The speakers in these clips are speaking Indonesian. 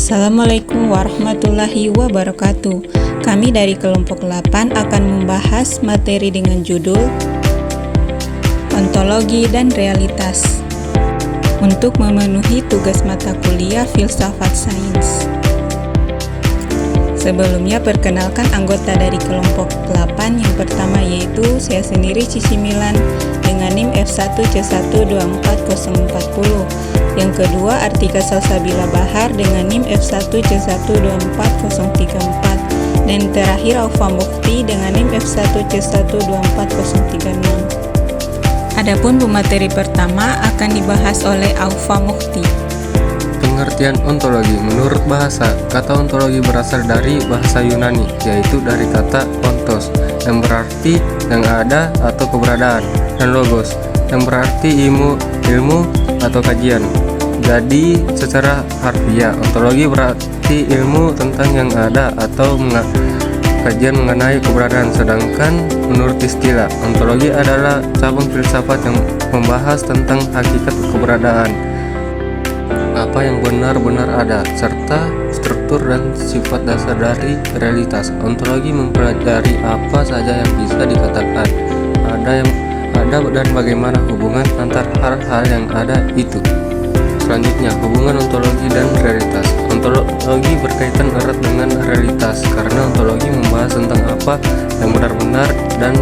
Assalamualaikum warahmatullahi wabarakatuh. Kami dari kelompok 8 akan membahas materi dengan judul Ontologi dan Realitas untuk memenuhi tugas mata kuliah Filsafat Sains. Sebelumnya perkenalkan anggota dari kelompok 8. Yang pertama yaitu saya sendiri Cici Milan dengan NIM F1C124040. Yang kedua Artika Salsabila Bahar dengan NIM F1C124034. Dan terakhir Aufa Mufti dengan NIM F1C124036. Adapun pemateri pertama akan dibahas oleh Aufa Mufti. Pengertian ontologi. Menurut bahasa, kata ontologi berasal dari bahasa Yunani, yaitu dari kata ontos, yang berarti yang ada atau keberadaan, dan logos, yang berarti ilmu atau kajian. Jadi secara harfiah, ontologi berarti ilmu tentang yang ada atau kajian mengenai keberadaan. Sedangkan menurut istilah, ontologi adalah cabang filsafat yang membahas tentang hakikat keberadaan, apa yang benar-benar ada, serta struktur dan sifat dasar dari realitas. Ontologi mempelajari apa saja yang bisa dikatakan ada dan bagaimana hubungan antar hal-hal yang ada itu. Selanjutnya, hubungan ontologi dan realitas. Ontologi berkaitan erat dengan realitas karena ontologi membahas tentang apa yang benar-benar dan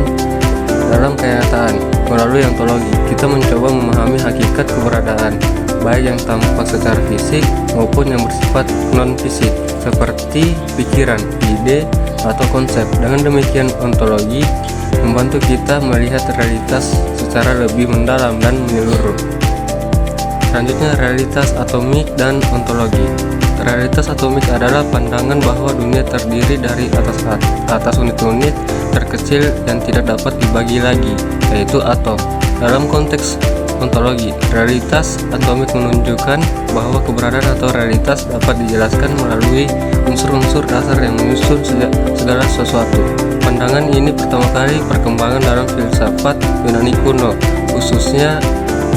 dalam kenyataan. Melalui ontologi, kita mencoba memahami hakikat keberadaan, baik yang tampak secara fisik maupun yang bersifat non-fisik, seperti pikiran, ide, atau konsep. Dengan demikian, ontologi membantu kita melihat realitas secara lebih mendalam dan menyeluruh. Selanjutnya, realitas atomik dan ontologi. Realitas atomik adalah pandangan bahwa dunia terdiri dari atas unit-unit terkecil yang tidak dapat dibagi lagi, yaitu atom. Dalam konteks ontologi, realitas atomik menunjukkan bahwa keberadaan atau realitas dapat dijelaskan melalui unsur-unsur dasar yang menyusun segala sesuatu. Pandangan ini pertama kali perkembangan dalam filsafat Yunani kuno, khususnya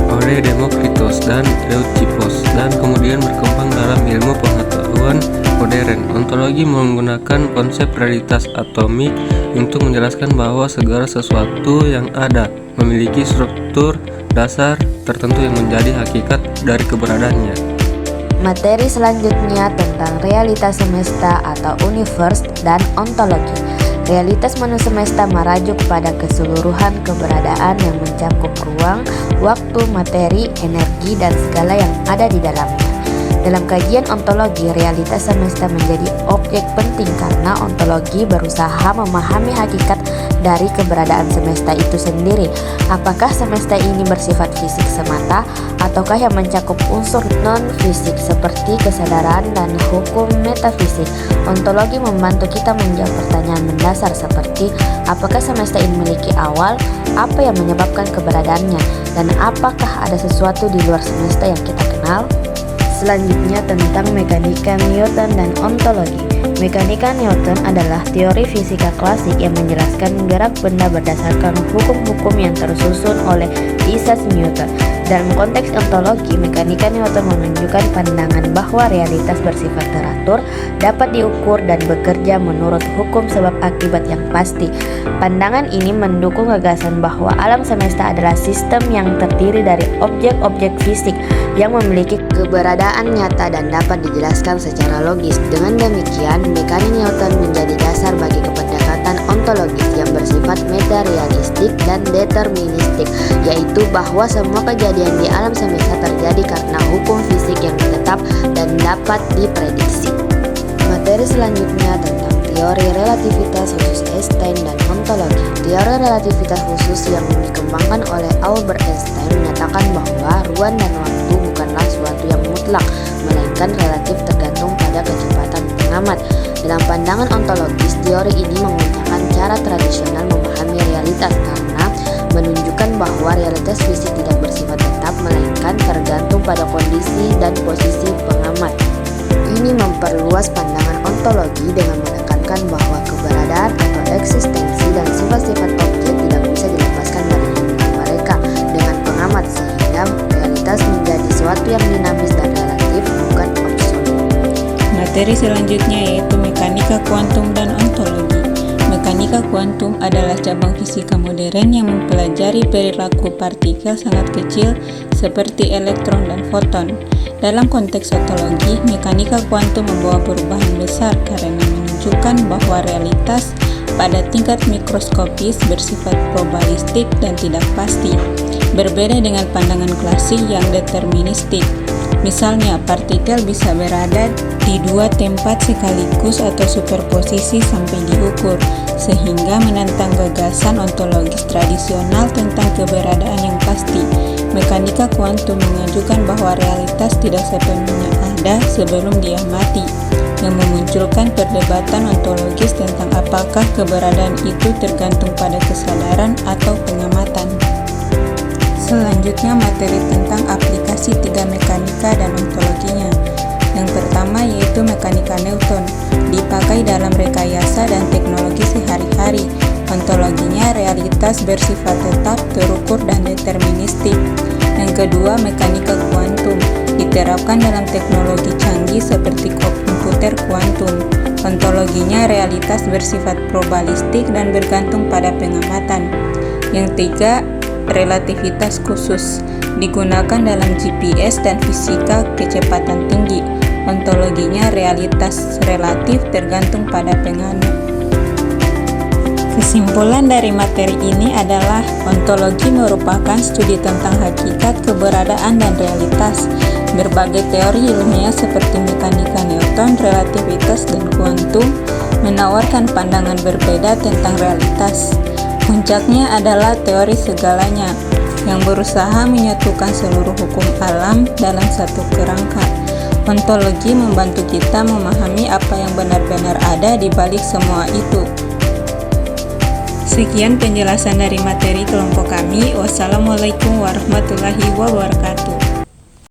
oleh Demokritos dan Leucippus, dan kemudian berkembang dalam ilmu pengetahuan modern. Ontologi menggunakan konsep realitas atomik untuk menjelaskan bahwa segala sesuatu yang ada memiliki struktur dasar tertentu yang menjadi hakikat dari keberadaannya. Materi selanjutnya tentang realitas semesta atau universe dan ontologi. Realitas manusia semesta merujuk pada keseluruhan keberadaan yang mencakup ruang, waktu, materi, energi, dan segala yang ada di dalamnya. Dalam kajian ontologi, realitas semesta menjadi objek penting karena ontologi berusaha memahami hakikat dari keberadaan semesta itu sendiri. Apakah semesta ini bersifat fisik semata ataukah yang mencakup unsur non-fisik seperti kesadaran dan hukum metafisik? Ontologi membantu kita menjawab pertanyaan mendasar seperti apakah semesta ini memiliki awal, apa yang menyebabkan keberadaannya, dan apakah ada sesuatu di luar semesta yang kita kenal? Selanjutnya tentang mekanika Newton dan ontologi. Mekanika Newton adalah teori fisika klasik yang menjelaskan gerak benda berdasarkan hukum-hukum yang tersusun oleh Isaac Newton. Dalam konteks ontologi, mekanika Newton menunjukkan pandangan bahwa realitas bersifat teratur, dapat diukur dan bekerja menurut hukum sebab akibat yang pasti. Pandangan ini mendukung gagasan bahwa alam semesta adalah sistem yang terdiri dari objek-objek fisik yang memiliki keberadaan nyata dan dapat dijelaskan secara logis. Dengan demikian, mekanik Newton menjadi dasar bagi pendekatan ontologis yang bersifat materialistik dan deterministik, yaitu bahwa semua kejadian di alam semesta terjadi karena hukum fisik yang tetap dan dapat diprediksi. Materi selanjutnya tentang teori relativitas khusus Einstein dan ontologi. Teori relativitas khusus yang dikembangkan oleh Albert Einstein menyatakan bahwa ruang dan waktu bukanlah suatu yang mutlak, melainkan relatif tergantung pada kecepatan pengamat. Dalam pandangan ontologis, teori ini menggunakan cara tradisional memahami realitas karena menunjukkan bahwa realitas fisik tidak bersifat tetap, melainkan tergantung pada kondisi dan posisi pengamat. Ini memperluas pandangan ontologi dengan menekankan bahwa keberadaan atau eksistensi dan sifat-sifat objek tidak bisa dilepaskan dari hubungan mereka dengan pengamat, sehingga realitas menjadi sesuatu yang dinamis dan relatif, bukan absolut. Materi selanjutnya yaitu mekanika kuantum dan ontologi. Mekanika kuantum adalah cabang fisika modern yang mempelajari perilaku partikel sangat kecil seperti elektron dan foton. Dalam konteks ontologi, mekanika kuantum membawa perubahan besar karena menunjukkan bahwa realitas pada tingkat mikroskopis bersifat probabilistik dan tidak pasti, berbeda dengan pandangan klasik yang deterministik. Misalnya, partikel bisa berada di dua tempat sekaligus atau superposisi sampai diukur, sehingga menentang gagasan ontologis tradisional tentang keberadaan yang pasti. Mekanika kuantum mengajukan bahwa realitas tidak sepenuhnya ada sebelum diamati, yang memunculkan perdebatan ontologis tentang apakah keberadaan itu tergantung pada kesadaran atau pengamatan. Selanjutnya materi tentang aplikasi tiga mekanika dan ontologinya. Yang pertama yaitu mekanika Newton, dipakai dalam rekayasa dan teknologi sehari-hari. Ontologinya realitas bersifat tetap, terukur, dan deterministik. Yang kedua mekanika kuantum, diterapkan dalam teknologi canggih seperti komputer kuantum. Ontologinya realitas bersifat probabilistik dan bergantung pada pengamatan. Yang tiga, relativitas khusus, digunakan dalam GPS dan fisika kecepatan tinggi. Ontologinya realitas relatif tergantung pada penganut. Kesimpulan dari materi ini adalah ontologi merupakan studi tentang hakikat, keberadaan, dan realitas. Berbagai teori ilmiah seperti mekanika Newton, relativitas, dan kuantum menawarkan pandangan berbeda tentang realitas. Puncaknya adalah teori segalanya yang berusaha menyatukan seluruh hukum alam dalam satu kerangka. Ontologi membantu kita memahami apa yang benar-benar ada di balik semua itu. Sekian penjelasan dari materi kelompok kami. Wassalamualaikum warahmatullahi wabarakatuh.